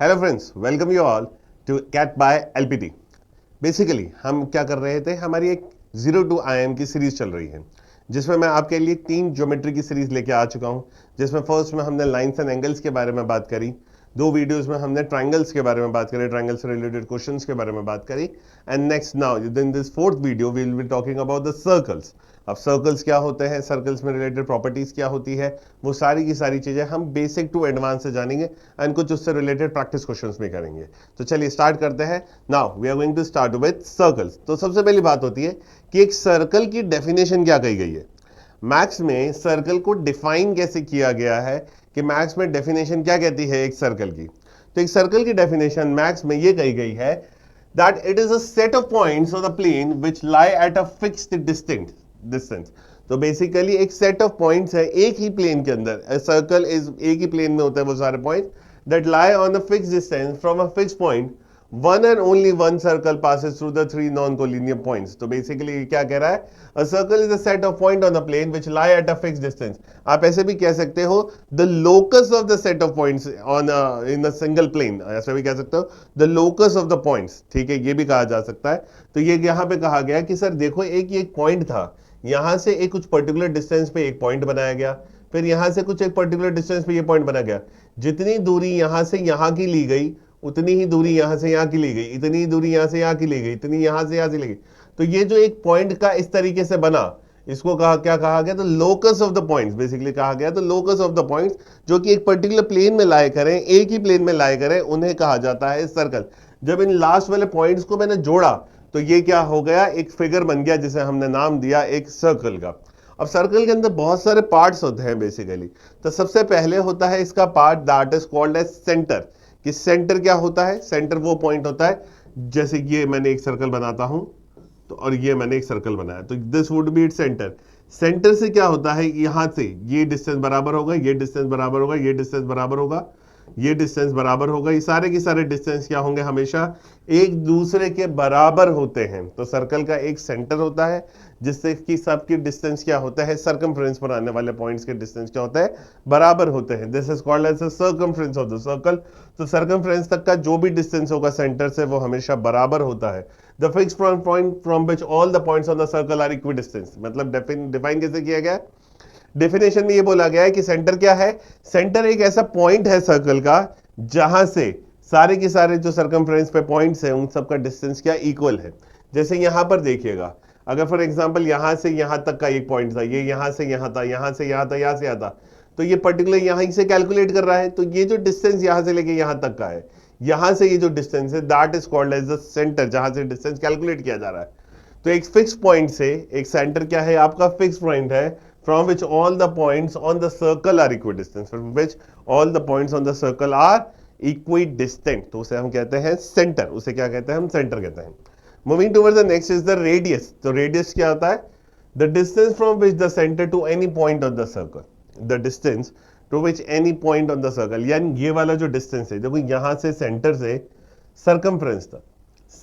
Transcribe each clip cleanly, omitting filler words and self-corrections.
Hello friends, welcome you all to cat by LPT. Basically हम क्या कर रहे थे, हमारी एक 0 to IM की सीरीज चल रही है जिसमें मैं आपके लिए 3 ज्योमेट्री की सीरीज लेके आ चुका हूं। जिसमें फर्स्ट में हमने लाइंस एंड एंगल्स के बारे में बात करी, 2 वीडियोस में हमने ट्रायंगल्स के बारे में बात करी, ट्रायंगल से रिलेटेड क्वेश्चंस के बारे में बात करी। And next now in this fourth video we will be talking about the circles. अब सर्कल्स क्या होते हैं, सर्कल्स में रिलेटेड प्रॉपर्टीज क्या होती है, वो सारी की सारी चीजें हम बेसिक टू एडवांस से जानेंगे एंड कुछ उससे रिलेटेड प्रैक्टिस क्वेश्चंस भी करेंगे। तो चलिए स्टार्ट करते हैं। Now we are going to start with circles. तो सबसे पहली बात होती है कि एक सर्कल की डेफिनेशन क्या कही गई है। मैथ्स में सर्कल को डिफाइन कैसे किया गया है कि मैथ्स में डेफिनेशन क्या कहती है एक सर्कल की। तो एक सर्कल की डेफिनेशन मैथ्स में ये कही गई है that it is a set of points on the plane which lie at a fixed distance। तो बेसिकली एक सेट ऑफ पॉइंट्स है एक ही प्लेन के अंदर। a circle is एक ही प्लेन में होता है वो सारे point that lie on a fixed distance from a fixed point। one and only one circle passes through the 3 non-collinear points। तो बेसिकली क्या कह रहा है, a circle is a set of point on the plane which lie at a fixed distance। आप ऐसे भी कह सकते हो the locus of the set of points on in a single plane। ऐसे भी कह सकते हो the locus of the points। ठीक है, ये भी कहा जा सकता है। तो ये यहाँ पे कहा गया कि सर देखो एक पॉइंट था, यहां से एक कुछ पर्टिकुलर डिस्टेंस पे एक पॉइंट बनाया गया, फिर यहां से कुछ एक पर्टिकुलर डिस्टेंस पे ये पॉइंट बना गया। जितनी दूरी यहां से यहां की ली गई उतनी ही दूरी यहां से यहां की ली गई, इतनी ही दूरी यहां से यहां की ली गई, इतनी यहां से ली गई। तो ये जो एक पॉइंट का इस तरीके से बना, इसको क्या कहा गया, तो locus of the points. Basically कहा गया तो लोकस ऑफ द पॉइंट्स जो कि एक पर्टिकुलर प्लेन में लाए करें, एक ही प्लेन में लाए करें, उन्हें कहा जाता है सर्कल। जब इन लास्ट वाले पॉइंट्स को मैंने जोड़ा तो ये क्या हो गया, एक फिगर बन गया जिसे हमने नाम दिया एक सर्कल का। अब सर्कल के अंदर बहुत सारे पार्ट्स होते हैं बेसिकली। तो सबसे पहले होता है इसका part that is called as centre. कि सेंटर क्या होता है, सेंटर वो पॉइंट होता है, जैसे ये मैंने एक सर्कल बनाता हूं तो, और ये मैंने एक सर्कल बनाया तो this would B it centre. Centre से क्या होता है, यहां से ये डिस्टेंस बराबर होगा, ये डिस्टेंस बराबर होगा, ये डिस्टेंस बराबर होगा, ये डिस्टेंस बराबर होगा। ये सारे के सारे डिस्टेंस क्या होंगे, हमेशा एक दूसरे के बराबर होते हैं। तो सर्कल का एक सेंटर होता है जिससे कि सबकी डिस्टेंस क्या होता है, सर्कमफ्रेंस पर आने वाले पॉइंट्स के डिस्टेंस क्या होता है, बराबर होते हैं। This is called as the circumference of the circle. तो सर्कमफ्रेंस तक का जो भी डिस्टेंस होगा सेंटर से वो हमेशा बराबर होता है। The fixed point from which all the points on the circle are equi distance. मतलब डिफाइन कैसे किया गया, डेफिनेशन में ये बोला गया है कि सेंटर क्या है, सेंटर एक ऐसा पॉइंट है सर्कल का जहां से सारे के सारे जो सर्कमफ्रेंस पे पॉइंट्स हैं उन सबका डिस्टेंस क्या इक्वल है। जैसे यहां पर देखिएगा, अगर फॉर एग्जांपल यहां से यहां तक का एक पॉइंट था, ये यहां से यहां था, यहां से यहां था, यहां से यहां था, तो ये पर्टिकुलर यहां से कैलकुलेट कर रहा है। तो ये जो डिस्टेंस यहां से लेके यहां तक का है, यहां से ये जो डिस्टेंस है that is called as the centre, जहां से डिस्टेंस कैलकुलेट किया जा रहा है। तो एक फिक्स पॉइंट से एक सेंटर क्या है आपका, फिक्स पॉइंट है from which all the points on the circle are equidistant, from which all the points on the circle are equidistant। तो उसे हम कहते हैं सेंटर, उसे क्या कहते हैं हम, सेंटर कहते हैं। Moving towards the next is the radius. तो रेडियस क्या होता है, the distance from which the centre to any point of the circle, the distance to which any point on the circle. यानी ये वाला जो डिस्टेंस है, देखो यहां से सेंटर से सर्कमफ्रेंस तक,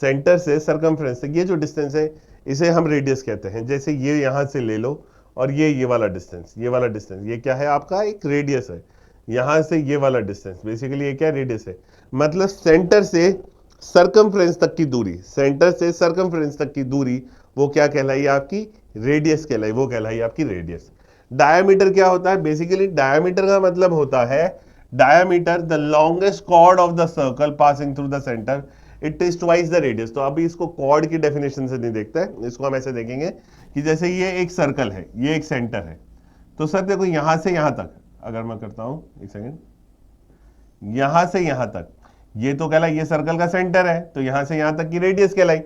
सेंटर से सर्कमफ्रेंस तक ये जो डिस्टेंस है इसे हम रेडियस कहते हैं। जैसे ये यहां से ले लो और ये वाला डिस्टेंस, ये वाला डिस्टेंस, ये क्या है आपका, एक रेडियस है। यहां से ये वाला डिस्टेंस बेसिकली ये क्या रेडियस है। मतलब सेंटर से सर्कमफ्रेंस तक की दूरी, सेंटर से सर्कमफ्रेंस तक की दूरी वो क्या कहलाई आपकी, रेडियस कहलाई, वो कहलाई आपकी रेडियस। डायामीटर क्या होता है, बेसिकली डायामीटर का मतलब होता है diameter the longest chord of the circle passing through the centre, it is twice the radius. तो अभी इसको कॉर्ड की डेफिनेशन से नहीं देखते हैं, इसको हम ऐसे देखेंगे कि जैसे ये एक सर्कल है, ये एक सेंटर है। तो सर देखो यहां से यहां तक अगर मैं करता हूं, एक सेकेंड, यहां से यहां तक ये तो कहलाई, ये सर्कल का सेंटर है, तो यहां से यहां तक की रेडियस कहलाई।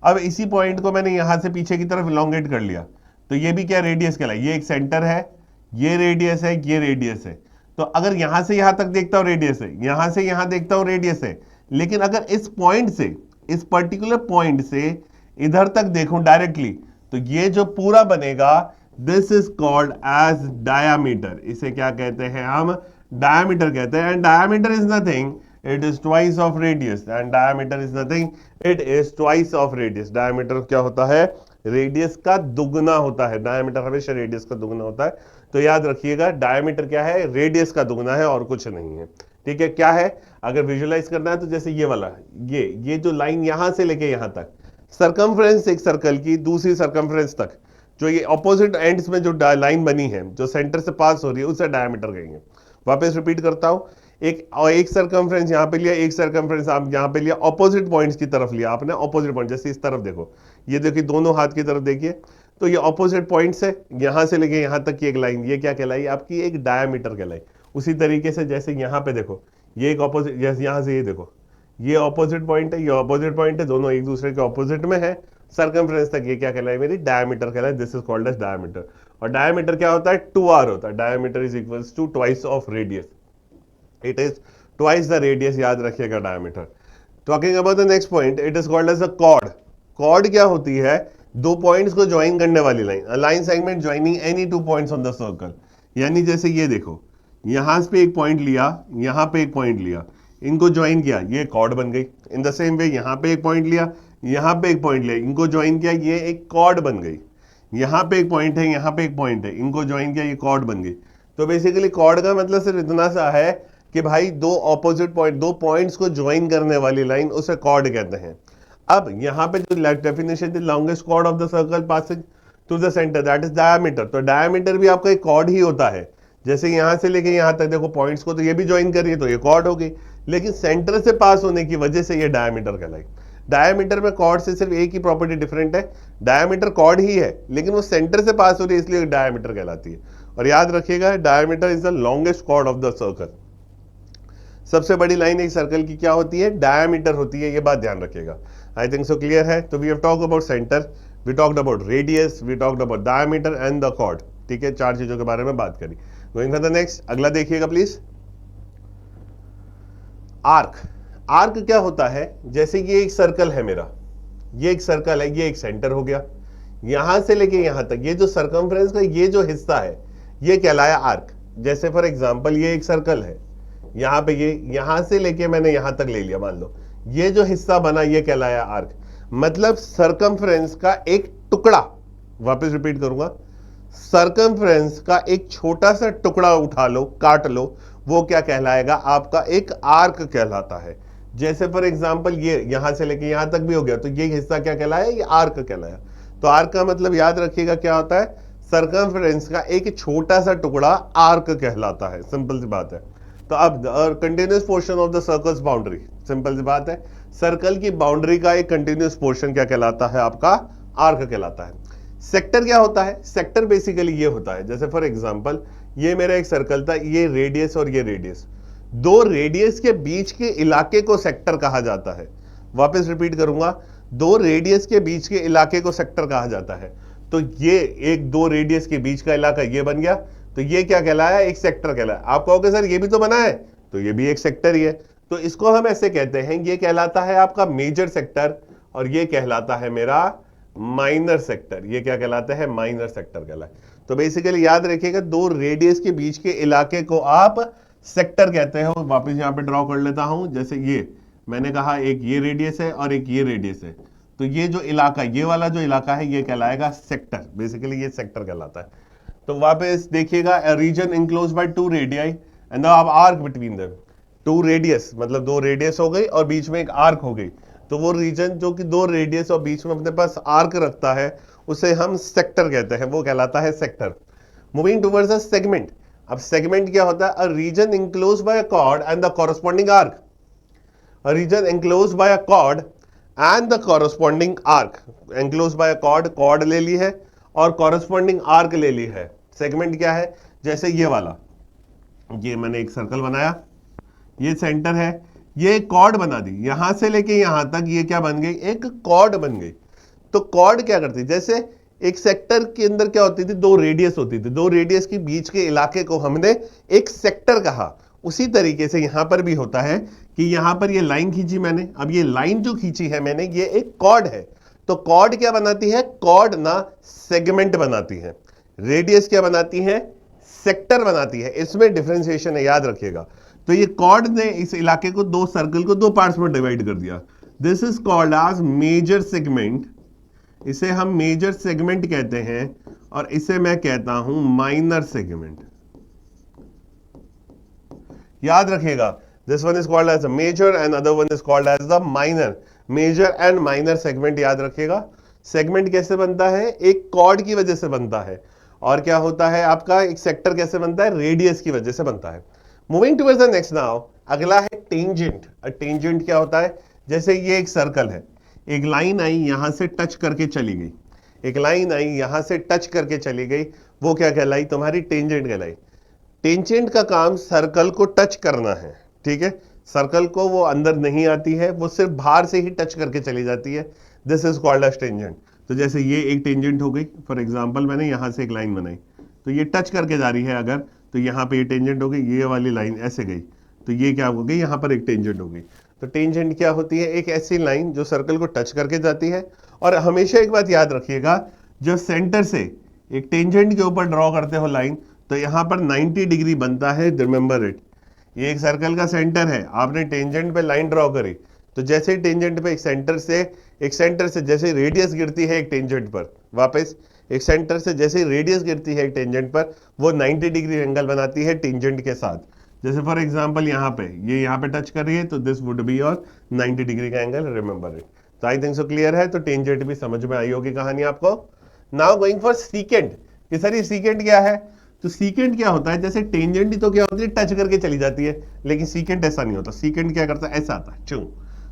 अब इसी पॉइंट को मैंने यहां से पीछे की तरफ इलोंगेट कर लिया, तो ये भी क्या रेडियस कहलाई। ये एक सेंटर है, ये रेडियस है, ये रेडियस है। तो अगर यहां से यहां तक देखता हूं रेडियस है, यहां से यहां देखता हूं रेडियस है, लेकिन अगर इस पॉइंट से, इस पर्टिकुलर पॉइंट से इधर तक देखूं डायरेक्टली, तो ये जो पूरा बनेगा this is called as diameter. इसे क्या कहते हैं हम, डायामीटर कहते हैं। And diameter is nothing, it is twice of radius. And diameter is nothing, it is twice of radius. Diameter क्या होता है, रेडियस का दुगना होता है। डायामीटर हमेशा रेडियस का दुगना होता है। तो याद रखिएगा डायामीटर क्या है, रेडियस का दुगना है और कुछ नहीं है। ठीक है, क्या है, अगर विजुअलाइज करना है तो जैसे ये वाला, ये जो लाइन यहां से लेके यहां तक, सरकमफ्रेंस एक सर्कल की दूसरी सरकमफ्रेंस तक जो ये ऑपोजिट एंड्स में जो लाइन बनी है जो सेंटर से पास हो रही है उसे डायमीटर कहेंगे। वापस रिपीट करता हूं, एक सरकमफ्रेंस यहां पे लिया, एक सरकमफ्रेंस आप यहां पे लिया, ऑपोजिट पॉइंट्स की तरफ लिया आपने, ऑपोजिट पॉइंट, जैसे इस तरफ देखो, ये देखिए दोनों हाथ की तरफ देखिए, तो ये ऑपोजिट पॉइंट्स है, यहां से लेके यहां तक की एक लाइन, ये क्या कहलाई, आपकी एक डायमीटर कहलाई। उसी तरीके से जैसे यहां पे देखो, ये एक ऑपोजिट, जैसे यहां से ये देखो, ये ऑपोजिट पॉइंट है, ये ऑपोजिट पॉइंट है, दोनों एक दूसरे के ऑपोजिट में है, सरकमफ्रेंस तक, ये क्या कहलाए, मेरी डायमीटर कहलाए, this is called as diameter. और डायमीटर क्या होता है, 2r होता है, diameter is equals to twice of radius, it is twice the radius, याद रखिएगा diameter. Talking about the next point, it is called as a chord. Chord क्या होती है, दो पॉइंट्स को ज्वाइन करने वाली line, a line segment joining any two points on the circle. यानी जैसे ये देखो, यहां पे एक पॉइंट लिया, यहां पे एक पॉइंट लिया, इनको ज्वाइन किया, ये कॉर्ड बन गई। इन द सेम वे यहां पे एक पॉइंट लिया, यहां पे एक पॉइंट लिया, इनको ज्वाइन किया, ये एक कॉर्ड बन गई। यहां पे एक पॉइंट है, यहां पे एक पॉइंट है, इनको ज्वाइन किया, ये कॉर्ड बन गई। तो बेसिकली कॉर्ड का मतलब सिर्फ इतना सा है कि भाई दो ऑपोजिट पॉइंट, दो पॉइंट्स को ज्वाइन करने वाली लाइन, उसे कॉर्ड कहते हैं। अब यहां पे जो डेफिनेशन थी, longest chord of the circle passing to the centre, that is diameter. तो डायमीटर भी आपका एक कॉर्ड ही होता है। जैसे यहां से लेके यहां तक देखो पॉइंट्स को, तो ये भी ज्वाइन कर रही है, तो ये कॉर्ड हो गई, लेकिन सेंटर से पास होने की वजह से ये डायमीटर कहलाई। डायमीटर में कॉर्ड से सिर्फ एक ही प्रॉपर्टी डिफरेंट है, डायमीटर कॉर्ड ही है, लेकिन वो सेंटर से पास हो रही है, इसलिए डायमीटर कहलाती है। और याद रखिएगा, diameter is the longest chord of the circle. सबसे बड़ी लाइन एक सर्कल की क्या होती है, डायमीटर होती है, ये बात ध्यान रखिएगा। आई थिंक सो क्लियर है। तो we have talked about centre, we talked about radius, we talked about diameter and the chord. ठीक है, चार चीजों के बारे में बात करी। गोइंग फॉर द नेक्स्ट, अगला देखिएगा प्लीज, आर्क। आर्क क्या होता है, जैसे ये एक सर्कल है मेरा, ये एक सर्कल है, ये एक सेंटर हो गया, यहां से लेके यहां तक ये जो सरकमफ्रेंस का ये जो हिस्सा है ये कहलाया आर्क। जैसे फॉर एग्जांपल ये एक सर्कल है, यहां पे ये यहां से लेके मैंने यहां तक ले लिया, मान लो ये जो हिस्सा बना ये कहलाया आर्क। मतलब सरकमफ्रेंस का एक टुकड़ा, वापस रिपीट करूंगा, सरकमफ्रेंस का एक छोटा सा टुकड़ा उठा लो, काट लो, वो क्या कहलाएगा, आपका एक आर्क कहलाता है। जैसे फॉर एग्जांपल ये यहां से लेके यहां तक भी हो गया, तो ये हिस्सा क्या कहलाया, ये आर्क कहलाया। तो आर्क का मतलब याद रखिएगा क्या होता है, सरकमफ्रेंस का एक छोटा सा टुकड़ा आर्क कहलाता है, सिंपल सी बात है। तो अब continuous portion of the circles boundary, simple सी बात है, सर्कल की बाउंड्री का एक कंटिन्यूअस पोर्शन क्या कहलाता है, आपका आर्क कहलाता है। सेक्टर क्या होता है, सेक्टर बेसिकली ये होता है, जैसे फॉर एग्जांपल ये मेरा एक सर्कल था, ये रेडियस और ये रेडियस, दो रेडियस के बीच के इलाके को सेक्टर कहा जाता है। वापस रिपीट करूंगा, दो रेडियस के बीच के इलाके को सेक्टर कहा जाता है। तो ये एक दो रेडियस के बीच का इलाका ये बन गया, तो ये क्या कहलाया, एक सेक्टर कहलाया। आप कहोगे सर ये भी तो बना है, तो ये भी एक सेक्टर ही है। तो इसको हम ऐसे कहते हैं, ये कहलाता है आपका मेजर सेक्टर और ये कहलाता है मेरा माइनर सेक्टर। ये क्या कहलाता है, माइनर सेक्टर कहलाता है। तो बेसिकली याद रखिएगा, दो रेडियस के बीच के इलाके को आप सेक्टर कहते हो। वापस यहां पे ड्रॉ कर लेता हूं, जैसे ये मैंने कहा एक ये रेडियस है और एक ये रेडियस है, तो ये जो इलाका, ये वाला जो इलाका है ये कहलाएगा सेक्टर, बेसिकली ये सेक्टर कहलाता है। तो वापस देखिएगा, a region enclosed by two radii and the arc between them, two radius मतलब दो रेडियस हो गई और बीच में एक आर्क हो गई, तो वो रीजन जो कि दो रेडियस और बीच में अपने पास आर्क रखता है उसे हम सेक्टर कहते हैं, वो कहलाता है sector. Moving towards a segment. अब सेगमेंट क्या होता है, a reason enclosed by a chord and the corresponding arc, a region enclosed by a chord and the corresponding arc, enclosed by a chord ले ली है और corresponding arc ले ली है। Segment क्या है, जैसे ये वाला, ये मैंने एक सर्कल बनाया, ये सेंटर है, ये एक कॉर्ड बना दी, यहां से लेके यहां तक ये क्या बन गई, एक कॉर्ड बन गई। तो कॉर्ड क्या करती, जैसे एक सेक्टर के अंदर क्या होती थी, दो रेडियस होती थी, दो रेडियस के बीच के इलाके को हमने एक सेक्टर कहा। उसी तरीके से यहां पर भी होता है कि यहां पर ये लाइन खींची मैंने, अब ये लाइन जो खींची है मैंने, ये एक कॉर्ड है। तो कॉर्ड क्या बनाती है, कॉर्ड ना सेगमेंट बनाती है, रेडियस क्या बनाती है, सेक्टर बनाती है। इसमें डिफरेंशिएशन है, याद रखिएगा। तो ये कॉर्ड ने इस इलाके को, दो सर्कल को दो पार्ट्स में डिवाइड कर दिया। This is called as major segment, इसे हम मेजर सेगमेंट कहते हैं, और इसे मैं कहता हूं माइनर सेगमेंट। याद रखिएगा, this one is called as a major and other one is called as the minor. Major and minor segment याद रखिएगा। सेगमेंट कैसे बनता है? एक कॉर्ड की वजह से बनता है। और क्या होता है आपका एक सेक्टर कैसे बनता है? रेडियस की वजह से बनता है। Moving towards the next now, अगला है टेंजेंट। टेंजेंट क्या होता है? जैसे ये एक सर्कल है, एक लाइन आई यहां से टच करके चली गई, एक लाइन आई यहां से टच करके चली गई, वो क्या कहलाई? तुम्हारी टेंजेंट कहलाई। टेंजेंट का काम सर्कल को टच करना है, ठीक है? सर्कल को वो अंदर नहीं आती है, वो सिर्फ बाहर से ही टच करके चली जाती है। This is called as tangent. तो जैसे ये एक टेंजेंट हो गई, फॉर एग्जांपल मैंने यहां से एक लाइन बनाई, तो ये टच करके जा रही है अगर, तो यहाँ पे ये टेंजेंट हो गई, ये वाली लाइन ऐसे गई, तो ये क्या हो गई? यहाँ पर एक टेंजेंट हो गई। तो टेंजेंट क्या होती है? एक ऐसी लाइन जो सर्कल को टच करके जाती है। और हमेशा एक बात याद रखिएगा, जब सेंटर से एक टेंजेंट के ऊपर ड्रॉ करते हो लाइन, तो यहाँ पर 90 डिग्री बनता है, रिमेंबर इट। ये एक सर्कल का सेंटर है, आपने टेंजेंट पे लाइन ड्रॉ करी, तो जैसे टेंजेंट पे एक सेंटर से जैसे रेडियस गिरती है एक टेंजेंट पर, वापस एक सेंटर से जैसे रेडियस गिरती है एक टेंजेंट पर, वो 90 डिग्री एंगल बनाती है टेंजेंट के साथ। जैसे फॉर एग्जांपल यहाँ पे ये यहाँ पे टच कर रही है, तो this would be your 90 degree का एंगल, रिमेंबर इट। तो आई थिंक सो क्लियर है। तो टेंजेंट भी समझ में आई होगी कहानी आपको। नाउ गोइंग फॉर सीकेंट, कि सर ये सीकेंट क्या है? तो सीकेंट क्या होता है? जैसे टेंजेंट ही तो क्या होती है? टच करके चली जाती है, लेकिन सीकेंट ऐसा नहीं होता। सीकेंट क्या करता है? ऐसा आता है, चूं।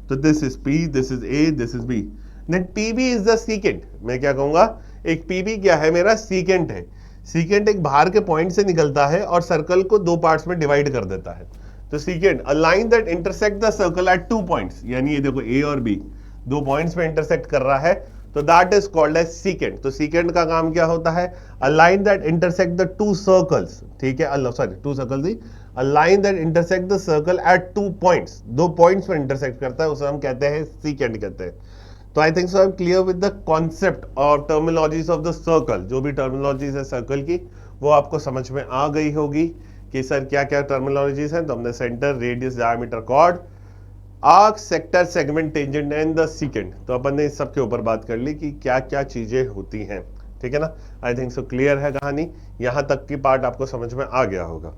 तो this is P, this is A, this is B, then PB is the secant. मैं क्या कहूंगा? एक पीबी क्या है? मेरा सीकेंट है। सीकेंट एक बाहर के पॉइंट से निकलता है और सर्कल को दो पार्ट्स में डिवाइड कर देता है। तो secant, a line that intersect the circle at 2 points, यानी ये देखो ए और बी दो पॉइंट्स पे इंटरसेक्ट कर रहा है, तो that is called as secant. तो सीकेंट का काम क्या होता है? A line that intersect the two circles, ठीक है, सॉरी टू सर्कल्स नहीं, a line that intersect the circle at 2 points, दो पॉइंट्स पर इंटरसेक्ट करता है, उसे हम कहते हैं सीकेंट कहते हैं। तो आई think so I am clear with the concept और टर्मिनोलॉजीज ऑफ द सर्कल। जो भी टर्मिनोलॉजीज है सर्कल की, वो आपको समझ में आ गई होगी कि सर क्या क्या टर्मिनोलॉजीज हैं। तो हमने centre, radius, diameter, chord, arc, sector, segment, tangent and the secant, तो अपन ने इस सब के ऊपर बात कर ली कि क्या क्या चीजें होती हैं, ठीक है ना। आई थिंक सो क्लियर है कहानी, यहां तक की पार्ट आपको समझ में आ गया होगा।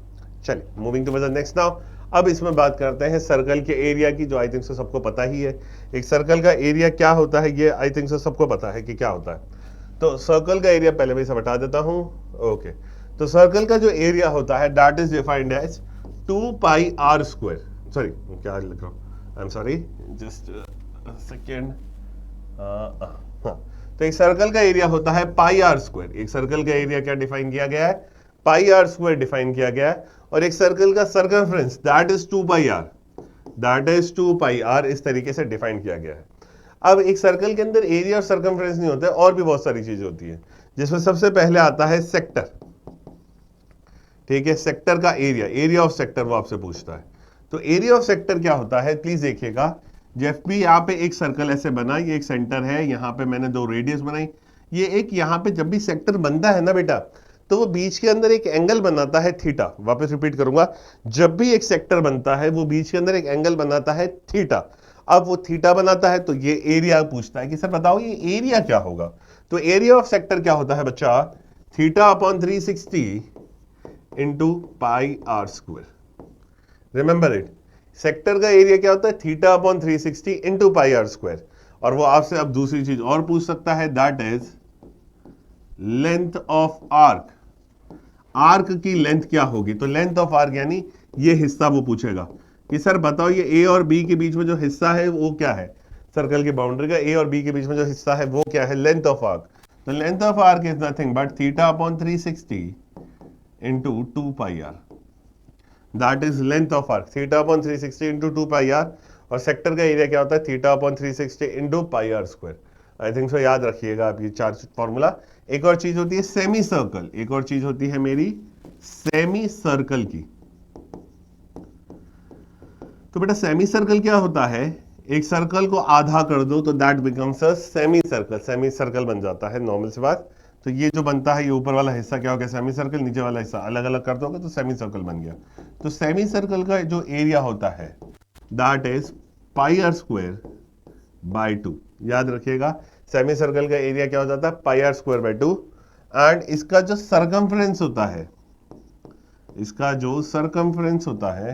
चलिए moving to the next now, अब इसमें बात करते हैं सर्कल के एरिया की, जो आई थिंक सो सबको पता ही है। एक सर्कल का एरिया क्या होता है, ये आई थिंक सो सबको पता है कि क्या होता है। तो सर्कल का एरिया पहले मैं इसे बता देता हूं। ओके, तो सर्कल का जो एरिया होता है that is defined as 2 pi are square. Sorry, क्या लिख रहा हूं, I am sorry, just second. हाँ, तो एक सर्कल का एरिया होता है पाई आर स्क्वायर। एक सर्कल का एरिया क्या डिफाइन किया गया है? पाई आर स्क्वायर डिफाइन किया गया है। और एक सर्कल का circumference that is 2 pi are, that is 2 pi r, इस तरीके से डिफाइन किया गया है। अब एक सर्कल के अंदर एरिया और सर्कमफ्रेंस नहीं होता है, और भी बहुत सारी चीजें होती है, जिसमें सबसे पहले आता है सेक्टर, ठीक है। सेक्टर का एरिया, एरिया ऑफ सेक्टर वो आपसे पूछता है। तो एरिया ऑफ सेक्टर क्या होता है, प्लीज देखिएगा। जब भी यहाँ पे एक सर्कल ऐसे बना, ये एक सेंटर है, यहाँ पे मैंने दो रेडियस बनाई, ये एक यहाँ पे जब भी सेक्टर बनता है ना बेटा, तो वो बीच के अंदर एक एंगल बनाता है थीटा। वापस रिपीट करूंगा, जब भी एक सेक्टर बनता है वो बीच के अंदर एक एंगल बनाता है थीटा। अब वो थीटा बनाता है तो ये एरिया पूछता है कि सर बताओ ये एरिया क्या होगा। तो एरिया ऑफ सेक्टर क्या होता है बच्चा? Theta upon 360 into pi are square. Remember it, sector का एरिया क्या होता है? Theta upon 360 into pi are square. और वो आपसे अब दूसरी चीज और पूछ सकता है, that is length of arc. Arc की लेंथ क्या होगी? तो लेंथ ऑफ आर्क यानी ये हिस्सा वो पूछेगा कि सर बताओ ये ए और बी के बीच में जो हिस्सा है वो क्या है? सर्कल की बाउंड्री का ए और बी के बीच में जो हिस्सा है वो क्या है? Length of arc. तो length of arc is nothing but theta upon 360 into 2 pi are, that is length of arc, theta upon 360 into 2 pi R. और सेक्टर का एरिया क्या होता है? Theta upon 360 into pi are square. I think so याद रखिएगा आप ये चार फॉर्मूला। एक और चीज होती है सेमी सर्कल, एक और चीज होती है मेरी सेमी सर्कल की। तो बेटा सेमी सर्कल क्या होता है? एक सर्कल को आधा कर दो तो that becomes a semi circle, semi circle बन जाता है, नॉर्मल सी बात। तो ये जो बनता है, ये ऊपर वाला हिस्सा क्या हो गया? Semi circle. नीचे वाला हिस्सा अलग अलग कर दोगे तो सेमी सर्कल बन गया। तो सेमी सर्कल का जो एरिया होता है that is pi are square by 2। याद रखिएगा, सेमी सर्कल का एरिया क्या हो जाता है? Pi are square by 2। And इसका जो सरकमफ्रेंस होता है, इसका जो सरकमफ्रेंस होता है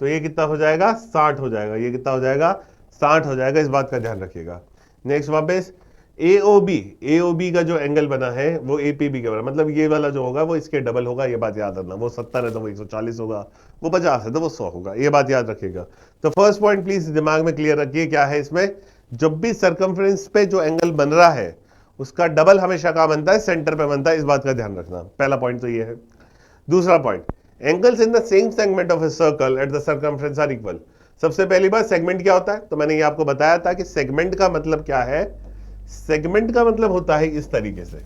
तो ये कितना हो जाएगा, 60 हो जाएगा, ये कितना हो जाएगा, 60 हो जाएगा, इस बात का ध्यान रखिएगा। नेक्स्ट वापस AOB का जो एंगल बना है वो APB के बराबर, मतलब ये वाला जो होगा वो इसके डबल होगा, ये बात याद रखना। वो 70 है तो वो 140 होगा, वो 50 है तो वो 100 होगा, ये बात याद रखिएगा। तो फर्स्ट पॉइंट प्लीज दिमाग में क्लियर रखिए, क्या है इसमें, जब भी सर्कमफ्रेंस पे जो एंगल बन रहा है उसका डबल हमेशा कहां बनता है, सेंटर पे बनता है, इस बात का ध्यान रखना। पहला पॉइंट तो ये है। दूसरा point, angles in the same segment of a circle at the circumference are equal. सबसे पहली बात, सेगमेंट क्या होता है, तो मैंने ये आपको बताया था कि सेगमेंट का मतलब क्या है। सेगमेंट का मतलब होता है इस तरीके से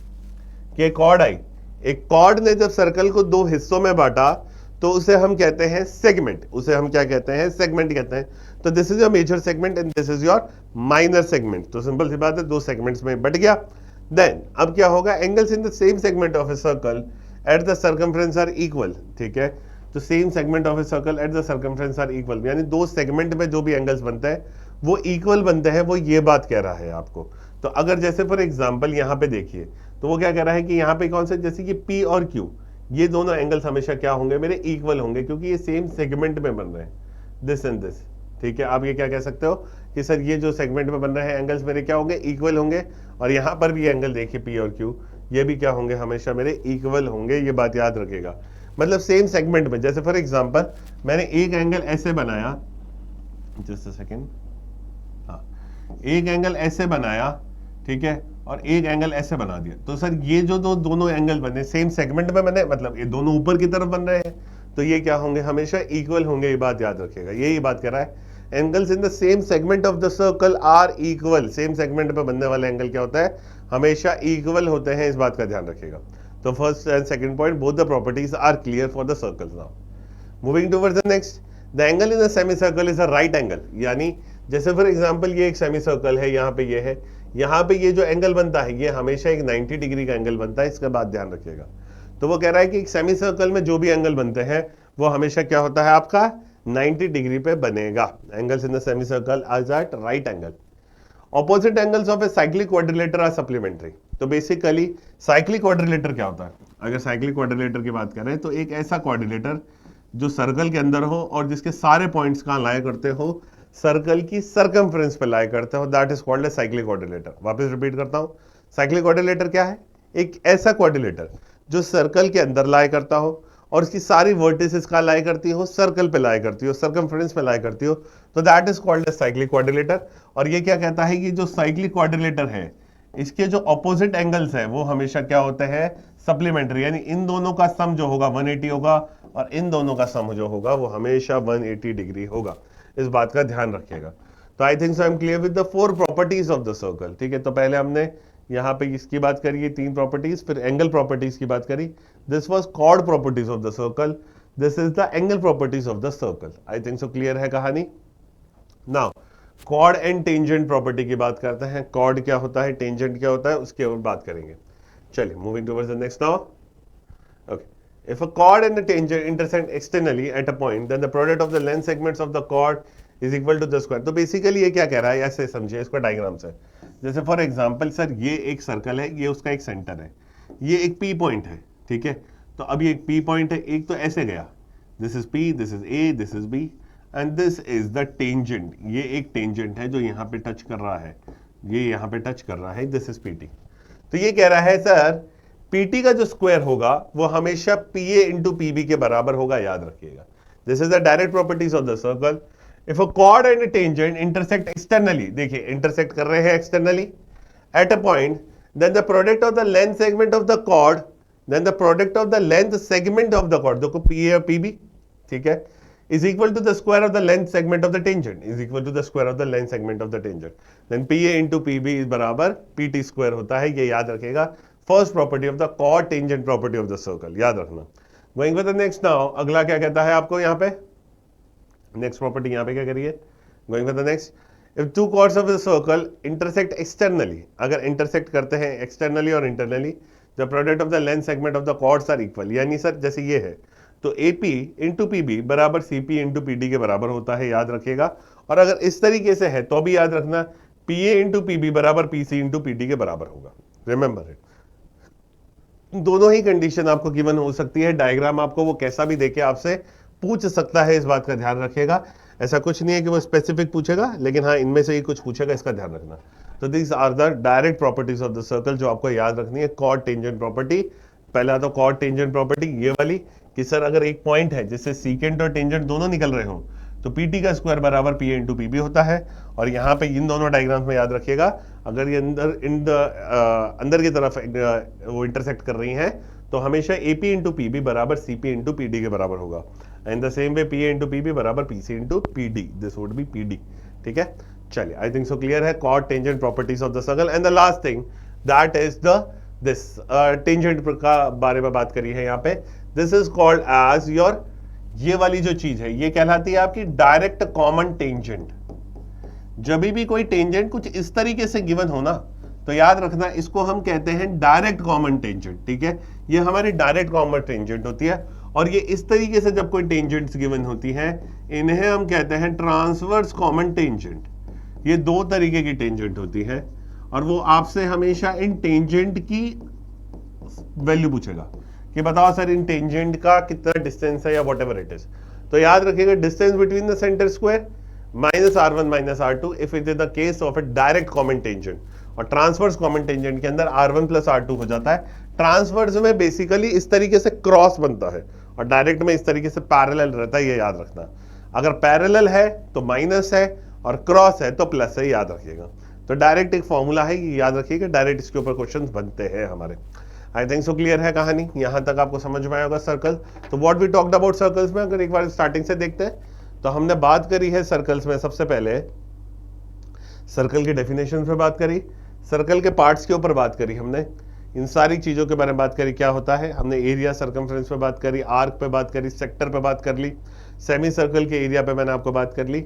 कि एक कॉर्ड ने जब सर्कल को दो हिस्सों में बांटा तो उसे हम कहते हैं सेगमेंट, उसे हम क्या कहते हैं, सेगमेंट कहते हैं। तो this is your major segment and this is your minor segment. तो सिंपल सी बात है, दो सेगमेंट्स में बट गया। देन अब क्या होगा, angles in the same segment of a circle at the circumference are equal, ठीक है। तो same segment of a circle at the circumference are equal, यानी दो सेगमेंट में जो भी एंगल्स बनते हैं वो इक्वल बनते हैं, वो ये बात कह रहा है आपको। तो अगर जैसे फॉर एग्जांपल यहां पे देखिए, तो वो क्या कह रहा है कि यहां पे कौन से, जैसे कि P और Q, ये दोनों एंगल्स हमेशा क्या होंगे मेरे, इक्वल होंगे, क्योंकि ये सेम सेगमेंट में बन रहे हैं, दिस एंड दिस, ठीक है। आप ये क्या कह सकते हो कि सर ये जो सेगमेंट में बन रहे हैं एंगल्स मेरे क्या होंगे, इक्वल होंगे। और यहां पर भी एंगल देखिए P और Q, ये भी क्या होंगे, हमेशा मेरे इक्वल होंगे, ये बात याद रखेगा। मतलब सेम सेगमेंट में, जैसे फॉर एग्जांपल मैंने एक एंगल ऐसे बनाया, जस्ट अ सेकेंड, हाँ, एक एंगल ऐसे बनाया, ठीक है, और एक एंगल ऐसे बना दिया, तो सर ये जो दोनों एंगल बने सेम सेगमेंट में बने, मतलब ये दोनों ऊपर की तरफ बन रहे हैं, तो ये क्या होंगे, हमेशा इक्वल होंगे, ये बात याद रखिएगा। यही बात कर रहा है, angles in the same segment of the circle are equal. Same segment पे बनने वाले एंगल क्या होता है, हमेशा इक्वल होते हैं, इस बात का ध्यान रखिएगा। तो first and second point, both the properties are clear for the circles. Now moving towards the next, the angle in the semi circle is a right angle. यानी जैसे फॉर एग्जांपल ये एक सेमी सर्कल है, यहाँ पे ये है, यहाँ पे ये जो एंगल बनता है ये हमेशा एक 90 डिग्री का एंगल बनता है, इसका बात ध्यान रखिएगा। तो वो कह रहा है कि एक सेमी सर्कल में जो भी एंगल बनते हैं वो हमेशा क्या होता है आपका, 90 डिग्री पे बनेगा। Angles in the semi circle are at right angle. Opposite angles of a cyclic quadrilateral are supplementary. तो बेसिकली साइक्लिक क्वाड्रिलेटर क्या होता है, अगर साइक्लिक क्वाड्रिलेटर की बात करें तो एक ऐसा क्वाड्रिलेटर जो सर्कल के अंदर हो और जिसके सारे पॉइंट्स कहां लाया करते हो, सर्कल की सर्कमफ्रेंस पे लाया करते हो, that is called a cyclic quadrilateral. वापस रिपीट करता हूं, साइक्लिक क्वाड्रिलेटर क्या है, एक ऐसा क्वाड्रिलेटर जो सर्कल के अंदर लाया करता हो और इसकी सारी वर्टिसेस कहां लाया करती हो, सर्कल पे लाया करती हो, सर्कमफ्रेंस पे लाया करती हो, तो that is called a cyclic quadrilateral. और ये क्या कहता है कि जो साइक्लिक क्वाड्रिलेटर है इसके जो ऑपोजिट एंगल्स है वो हमेशा क्या होते हैं, सप्लीमेंट्री, यानी इन दोनों का सम जो होगा 180 होगा और इन दोनों का सम जो होगा वो हमेशा 180 डिग्री होगा, इस बात का ध्यान रखिएगा। तो आई think so I am clear with the 4 properties of the circle, ठीक है। तो पहले हमने यहाँ पे इसकी बात करी 3 प्रॉपर्टीज, फिर एंगल प्रॉपर्टीज की बात करी, this was chord properties of the circle, this is the angle properties of the circle. I think so clear है कहानी। Now chord and tangent property की बात करते हैं, कॉर्ड क्या होता है, टेंजेंट क्या होता है, उसके ऊपर बात करेंगे। चलिए moving towards the next now. Okay, if a chord and a tangent intersect externally at a point, then the product of the length segments of the chord is equal to the square। तो basically ये क्या कह रहा है, ऐसे समझिए इसको diagram से। जैसे फॉर एग्जांपल सर ये एक सर्कल है, ये उसका एक सेंटर है, ये एक P पॉइंट है, ठीक है। तो अब ये एक P पॉइंट है, एक तो ऐसे गया, this is P, this is A, this is B and this is the tangent. ये एक टेंजेंट है जो यहाँ पे टच कर रहा है, ये यहाँ पे टच कर रहा है, दिस इज PT। तो ये कह रहा है सर PT का जो स्क्वायर होगा वो हमेशा PA इंटू PB के बराबर होगा, याद रखिएगा। This is the direct properties of the circle. If a chord and tangent intersect externally, देखिए इंटरसेक्ट कर रहे हैं externally at a point, then the product of the length segment of the chord, then the product of the length segment of the chord, देखो PA और PB, ठीक है, is equal to the square of the length segment of the tangent, is equal to the square of the length segment of the tangent, then PA into PB is बराबर PT square होता है, ये याद रखेगा। First property of the chord tangent property of the circle, याद रखना। Going with the next now, अगला क्या कहता है आपको यहाँ पे, नेक्स्ट प्रॉपर्टी यहाँ पे क्या करिए, going with the next, if two chords of the circle intersect externally, अगर इंटरसेक्ट करते हैं एक्सटर्नली और internally, the product of the length segment of the chords are equal. यानी सर जैसे ये है तो AP इंटू PB बराबर CP इंटू PD के बराबर होता है, याद रखिएगा। और अगर इस तरीके से है तो भी याद रखना PA इंटू PB बराबर PC इंटू PD के बराबर होगा, रिमेंबर इट। दोनों ही कंडीशन आपको गिवन हो सकती है, डायग्राम आपको वो कैसा भी देके आपसे पूछ सकता है, इस बात का ध्यान रखिएगा। ऐसा कुछ नहीं है कि वो स्पेसिफिक पूछेगा, लेकिन हाँ इनमें से ही कुछ पूछेगा, इसका ध्यान रखना। तो this are the direct properties of the circle जो आपको याद रखनी है। कॉट टेंजेंट प्रॉपर्टी, पहला तो कॉट टेंजेंट प्रॉपर्टी ये वाली कि सर अगर एक पॉइंट है जिससे सीकेंट और टेंजेंट दोनों निकल रहे हो तो पीटी का स्क्वायर बराबर पी इंटू पीबी होता है। और यहाँ पे इन दोनों डायग्राम्स में याद रखिएगा, अगर ये अंदर की तरफ वो इंटरसेक्ट कर रही हैं तो हमेशा AP इंटू पीबी बराबर CP इंटू पीडी के बराबर होगा। And the same way PA into PB बराबर PC into PD, this would be PD। ठीक है, चलिए आई थिंक सो क्लियर है कॉट tangent properties of the circle. And the last thing that is the this tangent का बारे में बात करी है यहाँ पे। This is called as your, ये वाली जो चीज है ये कहलाती है आपकी डायरेक्ट कॉमन टेंजेंट। जब भी कोई टेंजेंट कुछ इस तरीके से गिवन हो ना तो याद रखना इसको हम कहते हैं डायरेक्ट कॉमन टेंजेंट। ठीक है, ये हमारी डायरेक्ट कॉमन टेंजेंट होती है। और ये इस तरीके से जब कोई टेंजेंट्स गिवन होती हैं इन्हें हम कहते हैं ट्रांसवर्स कॉमन टेंजेंट। ये दो तरीके की टेंजेंट होती है और वो आपसे हमेशा इन टेंजेंट की वैल्यू पूछेगा कि बताओ सर इन टेंजेंट का कितना डिस्टेंस है या व्हाटएवर इट इज। तो याद रखिएगा distance between the centre square minus R1 minus R2 if it is the case of A direct common tangent. और ट्रांसवर्स कॉमन टेंजेंट के अंदर R1 प्लस R2 हो जाता है। ट्रांसवर्स में बेसिकली इस तरीके से क्रॉस बनता है और डायरेक्ट में इस तरीके से पैरेलल रहता है, ये याद रखना। अगर पैरेलल है तो माइनस है और क्रॉस है तो प्लस है, याद रखिएगा। तो डायरेक्ट एक फॉर्मूला है, ये याद रखिएगा, डायरेक्ट इसके ऊपर क्वेश्चंस बनते हैं हमारे। आई थिंक सो क्लियर है कहानी, यहां तक आपको समझ में आया होगा सर्कल। तो what we talked about circles में, अगर एक बार स्टार्टिंग से देखते हैं तो हमने बात करी है सर्कल्स में, सबसे पहले सर्कल की डेफिनेशन पे बात करी, सर्कल के पार्ट्स के ऊपर बात करी हमने, इन सारी चीजों के बारे में बात करी क्या होता है। हमने एरिया सर्कमफ्रेंस पे बात करी, आर्क पे बात करी, सेक्टर पे बात कर ली, सेमी सर्कल के एरिया पे मैंने आपको बात कर ली।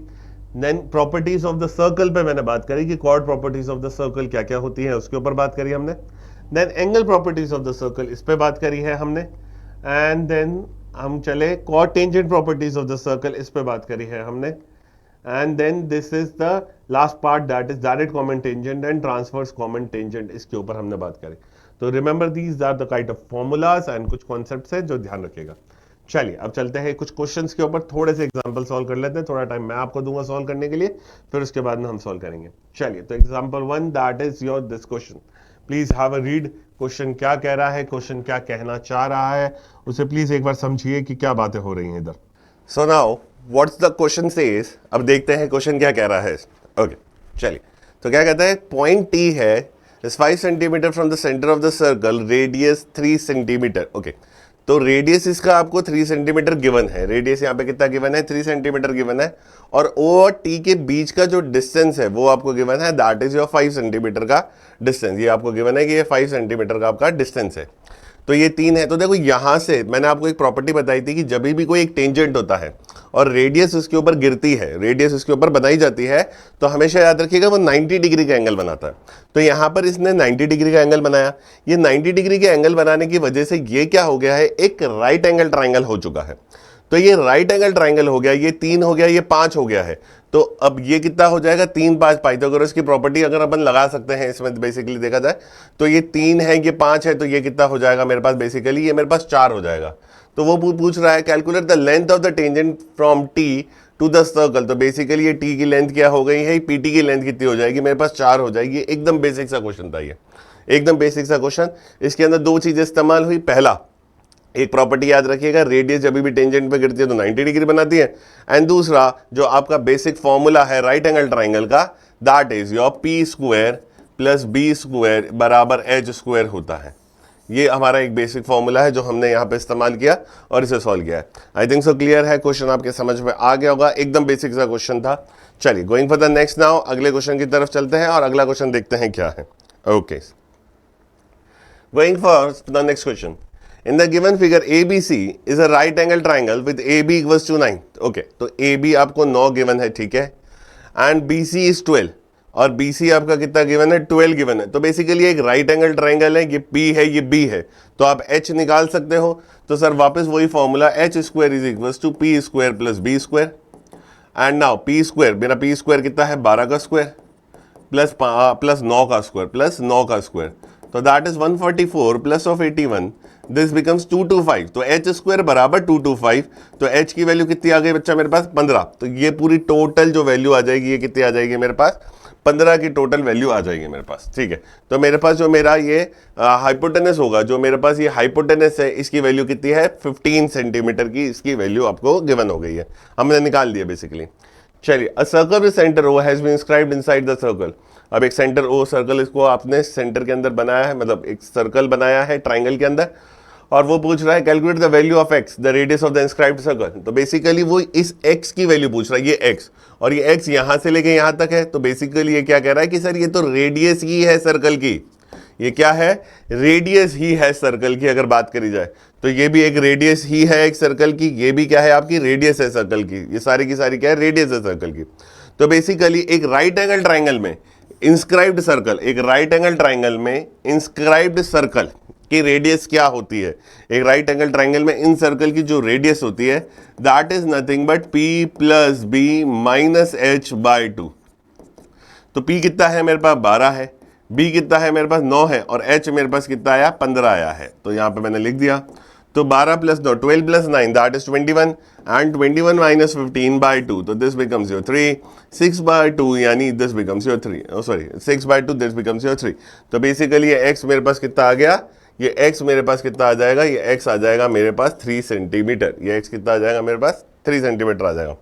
Then properties of the circle पे मैंने बात करी कि chord properties of the circle क्या क्या होती है, उसके ऊपर बात करी हमने। Then angle properties of the circle, इस पे बात करी है हमने। एंड देन हम चले कॉट tangent properties of the circle, इस पे बात करी है हमने। And then this is the last part that is direct common tangent and transverse common tangent, इसके ऊपर हमने बात करी। तो remember these are the kind of formulas and कुछ कॉन्सेप्ट्स हैं जो ध्यान रखिएगा। चलिए अब चलते हैं कुछ क्वेश्चंस के ऊपर, थोड़े से एग्जांपल सॉल्व कर लेते हैं, थोड़ा टाइम मैं आपको दूंगा सॉल्व करने के लिए, फिर उसके बाद में हम सॉल्व करेंगे। चलिए तो example 1 that is your this question, please have a read. Question क्या कह रहा है, क्वेश्चन क्या कहना चाह रहा है, उसे प्लीज एक बार समझिए कि क्या बातें हो रही हैं इधर। So now what's the question says, अब देखते हैं क्वेश्चन क्या कह रहा है। ओके चलिए, तो क्या कहता है, पॉइंट T है, is 5 centimetre from the centre of the circle, radius 3 centimetre. Okay, तो रेडियस इसका आपको 3 सेंटीमीटर गिवन है, रेडियस यहाँ पे कितना गिवन है, 3 सेंटीमीटर गिवन है। और O और T के बीच का जो डिस्टेंस है वो आपको गिवन है, दैट इज योर 5 सेंटीमीटर का डिस्टेंस। ये आपको गिवन है कि ये 5 सेंटीमीटर का आपका डिस्टेंस है। तो ये 3 है। तो देखो यहां से मैंने आपको एक प्रॉपर्टी बताई थी कि जब भी कोई एक टेंजेंट होता है और रेडियस उसके ऊपर गिरती है, रेडियस उसके ऊपर बनाई जाती है, तो हमेशा याद रखिएगा वो 90 डिग्री का एंगल बनाता है। तो यहां पर इसने 90 डिग्री का एंगल बनाया। ये 90 डिग्री के एंगल बनाने की वजह से ये क्या हो गया है, एक राइट एंगल ट्राइंगल हो चुका है। तो ये राइट एंगल ट्राइंगल हो गया, ये 3 हो गया, ये 5 हो गया है। तो अब ये कितना हो जाएगा, 3 5 पाइथागोरस की प्रॉपर्टी अगर अपन लगा सकते हैं इसमें बेसिकली देखा जाए तो ये 3 है, ये 5 है, तो ये कितना हो जाएगा मेरे पास, बेसिकली ये मेरे पास 4 हो जाएगा। तो वो पूछ रहा है calculate the length of the tangent from T to the circle. तो बेसिकली ये T की लेंथ क्या हो गई है, PT की लेंथ कितनी हो जाएगी, मेरे पास 4 हो जाएगी। एकदम बेसिक सा क्वेश्चन था ये, एकदम बेसिक सा क्वेश्चन। इसके अंदर 2 चीजें इस्तेमाल हुई। पहला, एक प्रॉपर्टी याद रखिएगा, रेडियस जब भी टेंजेंट पे गिरती है तो 90 डिग्री बनाती है। एंड दूसरा जो आपका बेसिक फॉर्मूला है राइट एंगल ट्राइंगल का, that is your P square plus B square बराबर H स्क्वायर होता है। ये हमारा एक बेसिक फॉर्मूला है जो हमने यहाँ पे इस्तेमाल किया और इसे सॉल्व किया है। आई थिंक सो क्लियर है, क्वेश्चन आपके समझ में आ गया होगा, एकदम बेसिक सा क्वेश्चन था। चलिए going for the next now, अगले क्वेश्चन की तरफ चलते हैं और अगला क्वेश्चन देखते हैं क्या है। Okay, going for the next question. In the given figure ABC is a right angle triangle with AB equals to 9. Okay, तो AB आपको 9 गिवन है, ठीक है, एंड BC is 12 और BC आपका कितना गिवन है, 12 गिवन है। तो बेसिकली एक राइट एंगल ट्राइंगल है, ये P है, ये B है, तो आप H निकाल सकते हो। तो सर वापस वही formula, H square is equals to P square plus B square. And now P square, मेरा P स्क्वायर कितना है, 12 का स्क्वायर प्लस 9 का स्क्वायर प्लस 9 का स्क्वायर। तो that is 144 plus of 81 this becomes 225, तो एच स्क्वायर बराबर 225, तो एच की वैल्यू कितनी आ गई बच्चा मेरे पास 15, तो ये पूरी टोटल जो वैल्यू आ जाएगी ये कितनी आ जाएगी मेरे पास 15 की टोटल वैल्यू आ जाएगी मेरे पास, ठीक है। तो मेरे पास जो मेरा ये हाइपोटेनस होगा, जो मेरे पास ये हाइपोटेनस है, इसकी वैल्यू कितनी है 15 सेंटीमीटर की, इसकी वैल्यू आपको गिवन हो गई है, हमने निकाल दिया बेसिकली। चलिए, a circle with centre O has been inscribed inside the circle. अब एक सेंटर ओ सर्कल, इसको आपने सेंटर के अंदर बनाया है, मतलब एक सर्कल बनाया है ट्राइंगल के अंदर, और वो पूछ रहा है calculate the value of x the radius of the inscribed circle. तो बेसिकली वो इस एक्स की वैल्यू पूछ रहा है, ये एक्स, और ये एक्स यहां से लेके यहां तक है, तो बेसिकली ये क्या कह रहा है कि सर ये तो रेडियस ही है सर्कल की, ये क्या है रेडियस ही है सर्कल की, अगर बात करी जाए तो ये भी एक रेडियस ही है एक सर्कल की, ये भी क्या है आपकी रेडियस है सर्कल की, ये सारी की सारी क्या है रेडियस है सर्कल की। तो बेसिकली एक राइट एंगल ट्राइंगल में इंस्क्राइब्ड सर्कल, एक राइट एंगल ट्राइंगल में इंस्क्राइब्ड सर्कल की रेडियस क्या होती है, एक राइट एंगल ट्राइंगल में इन सर्कल की जो रेडियस होती है that is nothing but p plus B minus H by 2। तो p कितना है मेरे पास 12 है, b कितना है मेरे पास 9 है, और h मेरे पास कितना आया 15 आया है, तो यहां पे मैंने लिख दिया। तो 12 plus 9 12 plus 9 that is 21 and 21 minus 15 by 2, तो दिस बिकम्स योर 3, 6 बाई 2 यानी this becomes your 3, sorry 6 by 2 this becomes your 3। तो बेसिकली ये x मेरे पास कितना आ गया, ये x मेरे पास कितना आ जाएगा, ये x आ जाएगा मेरे पास 3 सेंटीमीटर, ये x कितना आ जाएगा मेरे पास 3 सेंटीमीटर आ जाएगा।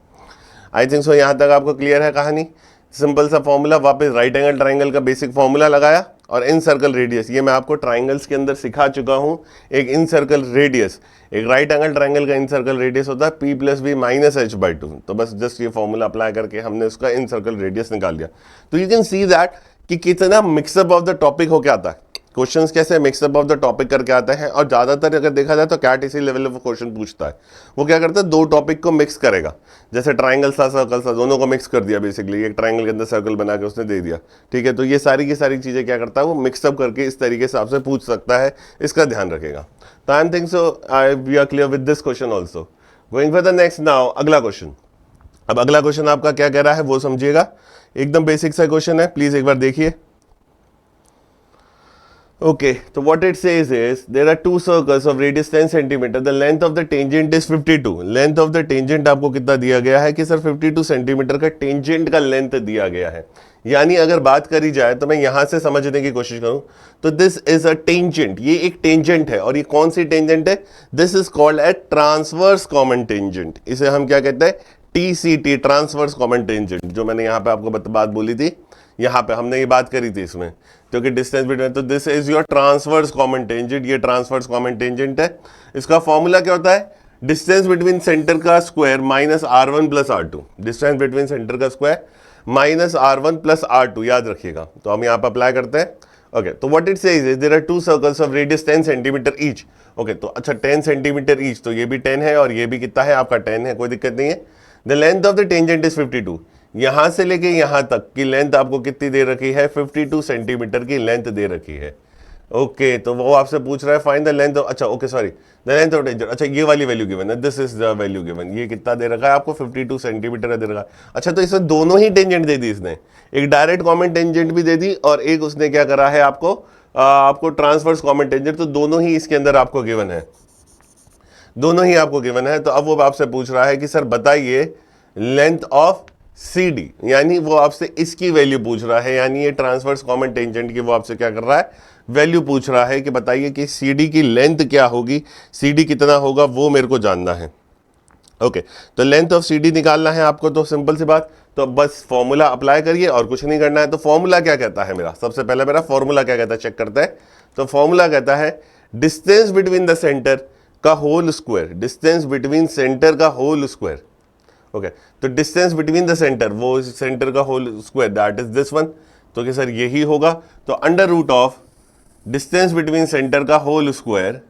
आई थिंक सो यहाँ तक आपको क्लियर है कहानी। सिंपल सा फॉर्मूला, वापस राइट एंगल ट्राइंगल का बेसिक फॉर्मूला लगाया, और इन सर्कल रेडियस, ये मैं आपको ट्राइंगल्स के अंदर सिखा चुका हूँ। एक इन सर्कल रेडियस, एक राइट एंगल ट्राइंगल का इन सर्कल रेडियस होता है p plus B minus H by 2। तो बस जस्ट ये फॉर्मूला अप्लाई करके हमने उसका इन सर्कल रेडियस निकाल दिया। तो यू कैन सी दैट कि कितना मिक्सअप ऑफ द टॉपिक होके आता है, क्वेश्चंस कैसे मिक्सअप ऑफ द टॉपिक करके आते हैं। और ज़्यादातर अगर देखा जाए तो कैट इसी लेवल ऑफ क्वेश्चन पूछता है, वो क्या करता है दो टॉपिक को मिक्स करेगा, जैसे ट्राइंगल सा सर्कल सा, दोनों को मिक्स कर दिया बेसिकली, एक ट्राइंगल के अंदर सर्कल बना के उसने दे दिया, ठीक है। तो ये सारी की सारी चीज़ें क्या करता है वो मिक्सअप करके इस तरीके से आपसे पूछ सकता है, इसका ध्यान रखेगा। तो I am think so I we are clear with this question also. Going for the next now, अगला क्वेश्चन। अब अगला क्वेश्चन आपका क्या कह रहा है वो समझिएगा, एकदम बेसिक सा क्वेश्चन है, प्लीज एक बार देखिए। Okay, so what it says is there are two circles of radius 10 centimeter. The length of the tangent is 52. Length of the tangent आपको कितना दिया गया है कि सर 52 सेंटीमीटर का टेंजेंट का लेंथ दिया गया है। यानी अगर बात करी जाए तो मैं यहां से समझने की कोशिश करूं तो दिस इज अ टेंजेंट, ये एक टेंजेंट है, और ये कौन सी टेंजेंट है, this is called a transverse common tangent. इसे हम क्या कहते हैं TCT, ट्रांसवर्स कॉमन टेंजेंट, जो मैंने यहाँ पे आपको बात बोली थी, यहाँ पे हमने ये बात करी थी इसमें, क्योंकि डिस्टेंस बिटवीन, तो this is your transverse common tangent, ये ट्रांसवर्स कॉमन टेंजेंट है। इसका फॉर्मूला क्या होता है, डिस्टेंस बिटवीन सेंटर का square minus R1 plus R2, distance between centre का square minus R1 plus R2, याद रखिएगा। तो हम यहाँ पे अप्लाई करते हैं। ओके, तो what it says is there are two circles of radius 10 centimetre each. Okay, तो अच्छा 10 सेंटीमीटर ईच, तो ये भी 10 है और ये भी कितना है आपका 10 है, कोई दिक्कत नहीं है। The length of the tangent is 52, यहां से लेके यहां तक की लेंथ आपको कितनी दे रखी है, 52 सेंटीमीटर की लेंथ दे रखी है। ओके, तो वो आपसे पूछ रहा है फाइंड द लेंथ, अच्छा okay sorry, the length of tangent, अच्छा ये वाली वैल्यू गिवन है, this is the value given, ये कितना दे रखा है आपको 52 सेंटीमीटर दे रखा है। अच्छा, तो इसमें दोनों ही टेंजेंट दे दी इसने, एक डायरेक्ट कॉमन टेंजेंट भी दे दी और एक उसने क्या करा है आपको ट्रांसवर्स कॉमन टेंजेंट, तो दोनों ही इसके अंदर आपको गिवन है, दोनों ही आपको गिवन है। तो अब वो आपसे पूछ रहा है कि सर बताइए लेंथ ऑफ CD, यानी वो आपसे इसकी वैल्यू पूछ रहा है, यानी ये ट्रांसवर्स कॉमन टेंजेंट की वो आपसे क्या कर रहा है वैल्यू पूछ रहा है कि बताइए कि CD की लेंथ क्या होगी, CD कितना होगा वो मेरे को जानना है। ओके, तो लेंथ ऑफ CD निकालना है आपको, तो सिंपल सी बात, तो बस फॉर्मूला अप्लाई करिए और कुछ नहीं करना है। तो फॉर्मूला क्या कहता है मेरा, सबसे पहले मेरा फॉर्मूला क्या कहता है चेक करते हैं। तो फॉर्मूला कहता है डिस्टेंस बिटवीन द सेंटर का whole square, distance between centre का होल स्क्वायर। ओके, तो डिस्टेंस बिटवीन द सेंटर, वो सेंटर का whole square that is this one, तो क्या सर यही होगा। तो under root of distance between centre का होल स्क्वायर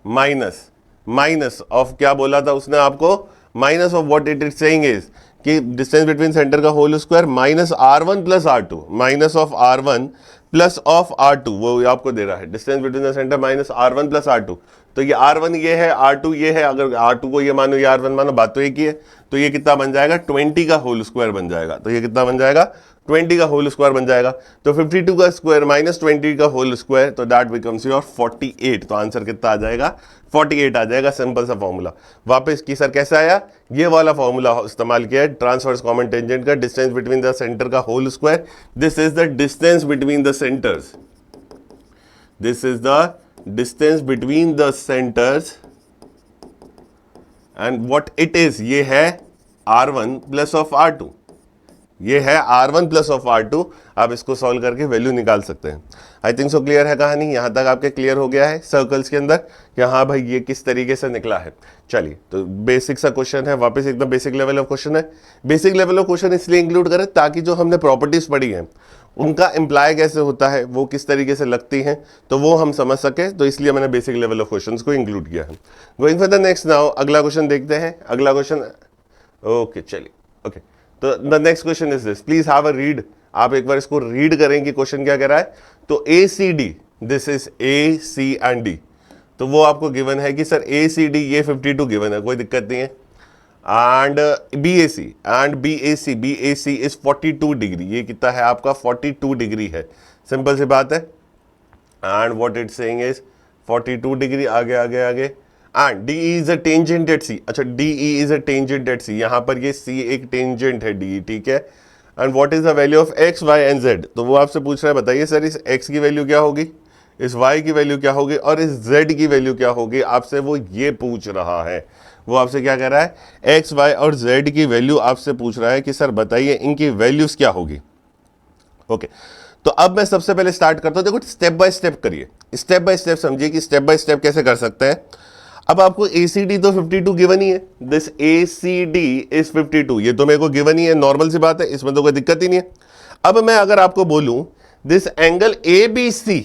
माइनस ऑफ क्या बोला था उसने आपको, minus of what it is saying is कि डिस्टेंस बिटवीन सेंटर का whole square minus R1 plus R2, minus of R1 plus of R2, वो आपको दे रहा है distance between the centre minus R1 plus R2। तो ये R1 ये है, R2 ये है, अगर R2 को ये मानो, ये R1 मानो, बात तो एक ही है। तो ये कितना बन जाएगा, 20 का होल स्क्वायर बन जाएगा। तो ये कितना बन जाएगा, 20 का होल स्क्वायर बन जाएगा। तो 52 का स्क्वायर माइनस 20 का होल स्क्वायर, तो दैट बिकम्स योर 48। तो आंसर कितना आ जाएगा, 48 आ जाएगा। सिंपल सा फॉर्मूला। वापस की सर कैसे आया, ये वाला फॉर्मूला इस्तेमाल किया, ट्रांसवर्स कॉमन टेंजेंट का, डिस्टेंस बिटवीन द सेंटर का whole square. This is the distance between the centres, this is the distance between the centres and what it is, ये है R1 प्लस ऑफ R2, ये है R1 plus of R2। आप इसको solve करके value निकाल सकते हैं। आई थिंक सो क्लियर है कहानी, यहां तक आपके क्लियर हो गया है सर्कल्स के अंदर कि हाँ भाई ये किस तरीके से निकला है। चलिए, तो बेसिक सा क्वेश्चन है, वापस एकदम बेसिक लेवल ऑफ क्वेश्चन है। बेसिक लेवल ऑफ क्वेश्चन इसलिए इंक्लूड करें ताकि जो हमने प्रॉपर्टीज पढ़ी हैं उनका इंप्लाई कैसे होता है, वो किस तरीके से लगती हैं, तो वो हम समझ सके। तो इसलिए मैंने बेसिक लेवल ऑफ क्वेश्चंस को इंक्लूड किया है। Going for the next now, अगला क्वेश्चन देखते हैं। अगला क्वेश्चन, ओके चलिए, ओके। तो the next question is this, please have a read. आप एक बार इसको रीड करें कि क्वेश्चन क्या कह रहा है। तो ACD, this is A, C and D। तो वो आपको गिवन है कि सर ACD ये 52 गिवन है, कोई दिक्कत नहीं है। एंड BAC इज 42 डिग्री, ये कितना है आपका 42 डिग्री है, सिंपल सी बात है। And what it saying is 42 degree, आगे आगे आगे। And DE is a tangent at C, अच्छा DE is a tangent at C, यहां पर ये C एक टेंजेंट है DE, ठीक है। And what is the value of X, Y and Z, तो वो आपसे पूछ रहा है बताइए सर इस X की वैल्यू क्या होगी, इस Y की वैल्यू क्या होगी और इस Z की वैल्यू क्या होगी, आपसे वो ये पूछ रहा है। वो आपसे क्या कह रहा है, X, Y और Z की वैल्यू आपसे पूछ रहा है कि सर बताइए इनकी वैल्यूज क्या होगी। ओके, तो अब मैं सबसे पहले स्टार्ट करता हूं, देखो स्टेप बाय स्टेप करिए, स्टेप बाय स्टेप समझिए कि स्टेप बाय स्टेप कैसे कर सकते हैं। अब आपको ACD तो 52 गिवन ही है, दिस ACD इज 52, ये तो मेरे को गिवन ही है, नॉर्मल सी बात है, इसमें तो कोई दिक्कत ही नहीं है। अब मैं अगर आपको बोलूं this angle ABC,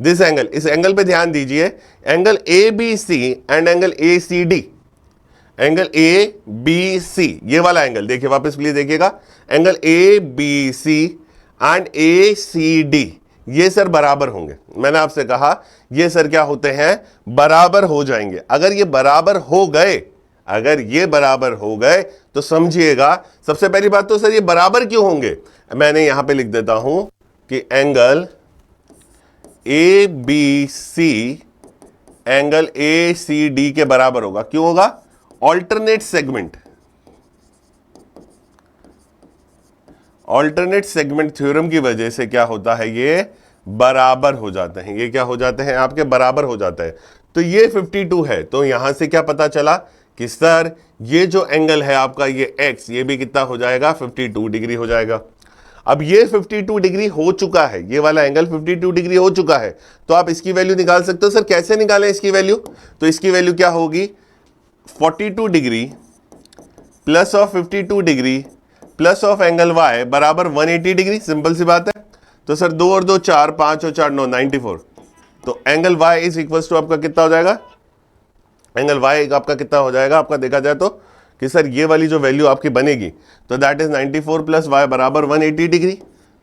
this angle, इस एंगल पे ध्यान दीजिए, angle ABC and angle ACD, angle ABC, ये वाला एंगल देखिए, वापस प्लीज देखिएगा, एंगल ABC एंड ACD ये सर बराबर होंगे। मैंने आपसे कहा ये सर क्या होते हैं, बराबर हो जाएंगे। अगर ये बराबर हो गए, अगर ये बराबर हो गए तो समझिएगा, सबसे पहली बात तो सर ये बराबर क्यों होंगे, मैंने यहां पे लिख देता हूं कि एंगल ABC एंगल ACD के बराबर होगा। क्यों होगा, alternate segment, alternate segment theorem की वजह से क्या होता है, ये बराबर हो जाते हैं, ये क्या हो जाते हैं आपके बराबर हो जाते हैं। तो ये 52 है, तो यहां से क्या पता चला कि सर ये जो एंगल है आपका ये X, ये भी कितना हो जाएगा 52 डिग्री हो जाएगा। अब ये 52 डिग्री हो चुका है, ये वाला एंगल 52 डिग्री हो चुका है, तो आप इसकी वैल्यू निकाल सकते हो। सर कैसे निकालें इसकी वैल्यू, तो इसकी वैल्यू क्या होगी, 42 degree plus of 52 degree plus of angle Y बराबर 180 डिग्री, सिंपल सी बात है। तो सर 2 और 2 4, 5 और 4 9, 94। तो angle Y is equal to आपका कितना हो जाएगा, एंगल Y आपका कितना हो जाएगा, आपका देखा जाए तो कि सर ये वाली जो वैल्यू आपकी बनेगी तो दैट इज 94 प्लस Y बराबर 180 डिग्री।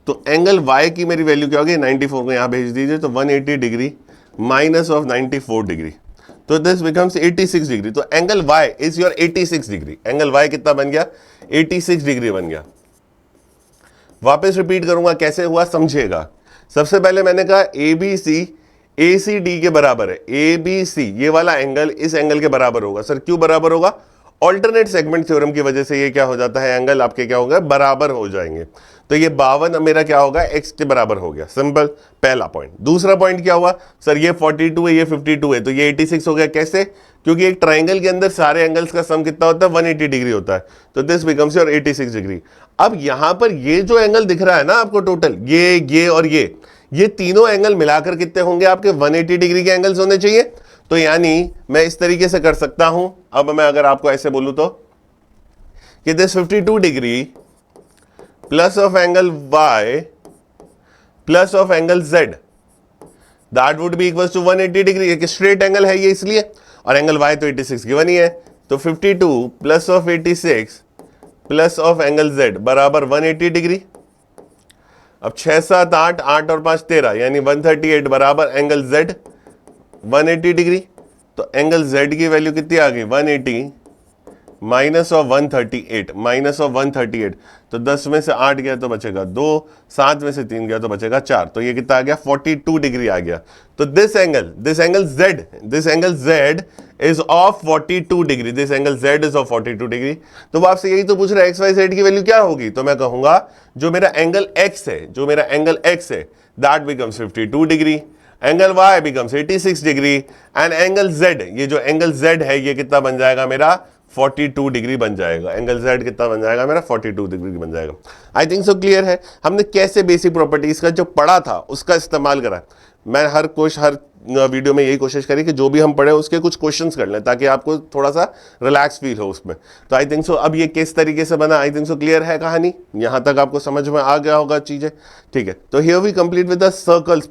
तो एंगल Y की मेरी वैल्यू क्या होगी, 94 को यहां भेज दीजिए, तो 180 डिग्री माइनस ऑफ 94 डिग्री, तो दिस बिकम्स 86 डिग्री। तो angle Y is your 86 degree, angle Y कितना बन गया, 86 डिग्री बन गया। वापस रिपीट करूंगा कैसे हुआ समझिएगा। सबसे पहले मैंने कहा ABC ACD के बराबर है, ABC ये वाला एंगल इस एंगल के बराबर होगा। सर क्यों बराबर होगा, ऑल्टरनेट सेगमेंट थ्योरम की वजह से ये क्या हो जाता है, एंगल आपके क्या होगा, बराबर हो जाएंगे। तो ये 52 मेरा क्या होगा, X के बराबर हो गया, सिंपल पहला पॉइंट। दूसरा पॉइंट क्या हुआ, सर ये 42 है, ये 52 है, तो ये 86 हो गया। कैसे, क्योंकि एक ट्राइंगल के अंदर सारे एंगल्स का सम कितना होता है, 180 डिग्री होता है, तो दिस बिकम्स योर 86 डिग्री। अब यहां पर ये जो एंगल दिख रहा है ना आपको टोटल, ये और ये तीनों एंगल मिलाकर कितने होंगे आपके, 180 डिग्री के एंगल्स होने चाहिए। तो यानी मैं इस तरीके से कर सकता हूं, अब मैं अगर आपको ऐसे बोलूं तो कि this 52 degree plus of angle Y plus of angle Z that would be equal to 180 degree. एक स्ट्रेट एंगल है ये इसलिए, और एंगल Y तो 86 गिवन ही है, तो 52 plus of 86 plus of angle Z बराबर 180 डिग्री। अब 6 7 8 8 और 5 13 यानी 138 बराबर एंगल Z 180 डिग्री। तो एंगल Z की वैल्यू कितनी आ गई 180 माइनस ऑफ 138, माइनस ऑफ 138, तो 10 में से 8 गया तो बचेगा 2, 7 में से 3 गया तो बचेगा 4, तो ये कितना आ गया 42 डिग्री आ गया। तो this angle Z is of 42 degree, this angle Z is of 42 degree. तो वो आपसे यही तो पूछ रहा है XYZ की वैल्यू क्या होगी, तो मैं कहूंगा जो मेरा एंगल X है that becomes 52 degree, angle Y becomes 86 degree, and angle Z, ये जो एंगल Z है ये कितना बन जाएगा मेरा 42 डिग्री बन जाएगा। एंगल Z कितना बन जाएगा मेरा 42 डिग्री बन जाएगा। आई थिंक सो क्लियर है। हमने कैसे बेसिक प्रॉपर्टीज का जो पढ़ा था उसका इस्तेमाल करा। मैं हर वीडियो में यही कोशिश करी कि जो भी हम पढ़े उसके कुछ क्वेश्चंस कर लें ताकि आपको थोड़ा सा रिलैक्स फील हो उसमें। तो आई थिंक सो अब ये किस तरीके से बना, आई थिंक सो क्लियर है कहानी, यहां तक आपको समझ में आ गया होगा चीजें, ठीक है। तो here we complete with the circles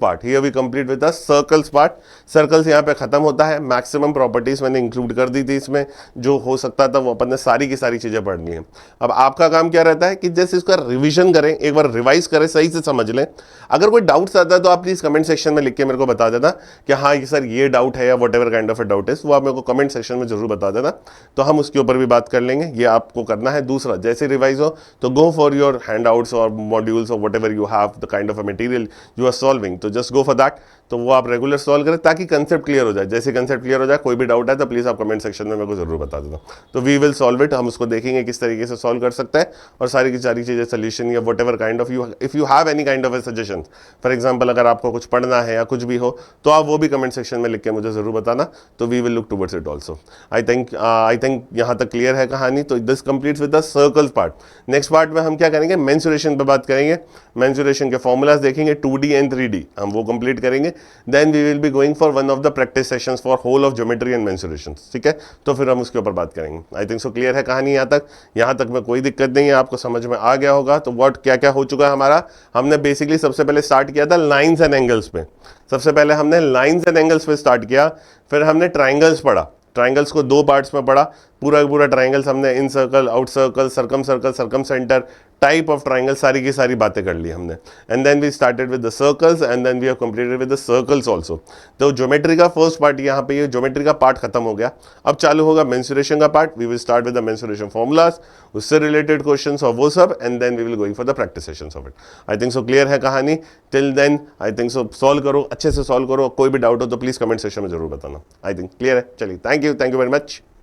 part, circles यहाँ पे खत्म होता है। मैक्सिमम प्रॉपर्टीज मैंने इंक्लूड कर दी थी इसमें, जो हो सकता था वो अपन ने सारी की सारी चीजें पढ़नी है। अब आपका काम क्या रहता है कि जैसे इसका रिविजन करें, एक बार रिवाइज करें, सही से समझ लें। अगर कोई डाउट्स आता है तो आप प्लीज कमेंट सेक्शन में लिख के मेरे को बता देना कि हाँ ये सर ये डाउट है या what ever kind of a doubt is, वो आप मेरे को कमेंट सेक्शन में जरूर बता देना, तो हम उसके ऊपर भी बात कर लेंगे। ये आपको करना है। दूसरा, जैसे रिवाइज हो तो go for your handouts और मॉड्यूल्स और whatever you have the kind of a material you are solving, तो जस्ट गो फॉर दैट। तो वो आप रेगुलर सॉल्व करें ताकि कंसेप्ट क्लियर हो जाए। जैसे कंसेप्ट क्लियर हो जाए, कोई भी डाउट है तो प्लीज आप कमेंट सेक्शन में मेरे को जरूर बता देना, तो वी विल सॉल्व इट। हम उसको देखेंगे किस तरीके से सॉल्व कर सकते हैं, और सारी की सारी चीजें सोल्यूशन या what ever kind of you, if you have any kind of A suggestion, for example अगर आपको कुछ पढ़ना है या कुछ भी हो तो आप वो भी कमेंट सेक्शन में लिख के मुझे जरूर बताना, तो we will look towards it also. I think यहाँ तक क्लियर है कहानी। तो this completes with the circles part. Next part में हम क्या करेंगे, मेंसुरेशन पे बात करेंगे। मेंसुरेशन के फॉर्मूलाज देखेंगे, 2D एंड 3D हम वो कंप्लीट करेंगे। Then we will be going for one of the practice sessions for whole of geometry and mensuration, ठीक है। तो फिर हम उसके ऊपर बात करेंगे। आई थिंक सो क्लियर है कहानी यहाँ तक में कोई दिक्कत नहीं है, आपको समझ में आ गया होगा। तो व्हाट क्या क्या हो चुका है हमारा, हमने बेसिकली सबसे पहले स्टार्ट किया था लाइंस एंड एंगल्स पे। सबसे पहले हमने लाइंस एंड एंगल्स पे स्टार्ट किया, फिर हमने ट्राइंगल्स पढ़ा। ट्राइंगल्स को 2 पार्ट्स में पढ़ा, पूरा ट्राइंगल्स हमने incircle, out circle, circumcentre, type of triangle, सारी की सारी बातें कर ली हमने। And then we started with the circles and then we have completed with the circles also. तो ज्योमेट्री का फर्स्ट पार्ट यहाँ पे, ये ज्योमेट्री का पार्ट खत्म हो गया। अब चालू होगा मेंसुरेशन का part. We will start with the mensuration formulas, उससे रिलेटेड क्वेश्चंस और वो सब, and then we will going for the practice sessions of it. I think so clear है कहानी। Till then I think so solve करो, अच्छे से solve करो। कोई भी डाउट हो तो प्लीज कमेंट सेक्शन में जरूर बताना। आई थिंक क्लियर है। चलिए, थैंक यू वेरी मच।